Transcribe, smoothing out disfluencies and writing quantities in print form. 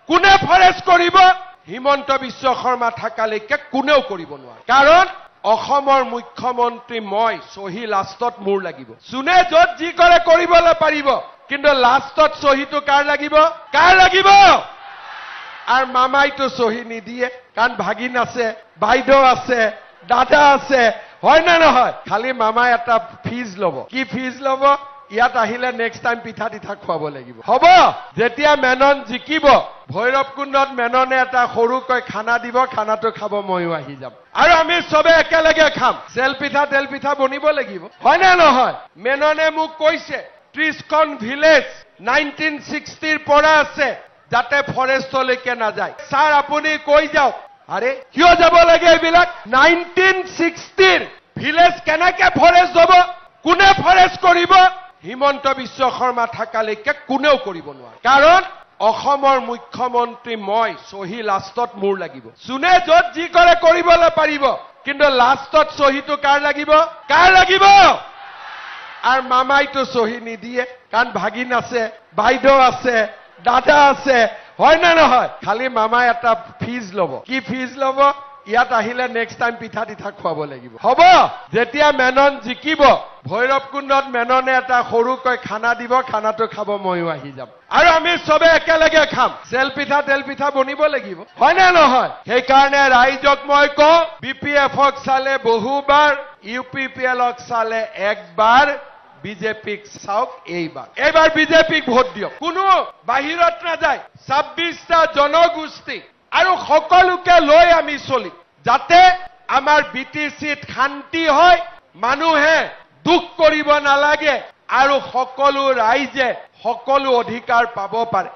কোনে ফৰেষ্ট কৰিব হিমন্ত বিশ্ব শৰ্মা থাকালৈকে কোনেও কৰিব নোৱাৰে কাৰণ অসমৰ মুখ্যমন্ত্ৰী মই সহি লাষ্টত মোৰ লাগিব যোনে যত যি কৰে কৰিবলৈ পাৰিব কিন্তু লাষ্টত সহিটো কাৰ লাগিব আৰু মামাইতো সহি নিদিয়ে কাৰণ ভাগিন আছে বাইদেউ আছে দাদা আছে হয় না নহয় খালি মামাই এটা ফিজ ল'ব কি ফিজ ল'ব ইয়াত আহিলে নেক্সট টাইম পিঠা তিঠা খুৱাব লাগিব হ'ব যেতিয়া মেনন জিকিব ভৈৰৱকুণ্ডত মেননে এটা সৰুকৈ খানা দিব খানাটো খাব ময়ো আহি যাম আৰু আমি সবে একেলগে খাম তেল পিঠা বনিব লাগিব হয় না নহয় মেননে মোক কৈছে 30খন ভিলেজ 1960ৰ পৰা আছে যাতে ফৰেষ্টলৈকে নাযায় স্যাৰ আপুনি কৈ যাওক আৰে কিয় যাব লাগে এইবিলাক 1960ৰ ভিলেজ কেনেকে ফৰেষ্ট হ'ব কোনে ফৰেষ্ট কৰিব হিমন্ত বিশ্ব শৰ্মা থাকালৈকে কোনেও কৰিব নোৱাৰে কাৰণ অসমৰ মুখ্যমন্ত্ৰী মই সহি লাষ্টত মোৰ লাগিব যোনে যত যি কৰে কৰিবলৈ পাৰিব কিন্তু লাষ্টত সহিটো কাৰ লাগিব আৰু মামাইতো সহি নিদিয়ে কাৰণ ভাগিন আছে বাইদেউ আছে দাদা আছে হয় না নহয় খালি মামাই এটা ফিজ ল'ব কি ফিজ ল'ব ইয়াত আহিলে নেক্সট টাইম পিঠা তিঠা খুৱাব লাগিব হ'ব যেতিয়া মেনন জিকিব ভৈৰৱকুণ্ডত মেননে এটা সৰুকৈ খানা দিব খানাটো খাব ময়ো আহি যাম আৰু আমি সবে একেলগে খাম তেল পিঠা বনিব লাগিব হয় না নহয় সেইকাৰণে ৰাইজক মই কওঁ বিপিএফক চালে বহুবাৰ ইউপিপিএলক চালে একবাৰ বিজেপিক চাওক এইবাৰ বিজেপিক ভোট দিয়ক কোনো বাহিৰত নাযায় 26টা জনগোষ্ঠী আৰু সকলোকে লৈ আমি চলি যাতে আমাৰ বিটিচিত শান্তি হয় মানুহে দুখ কৰিব নালাগে আৰু সকলো ৰাইজে সকলো অধিকাৰ পাব পাৰে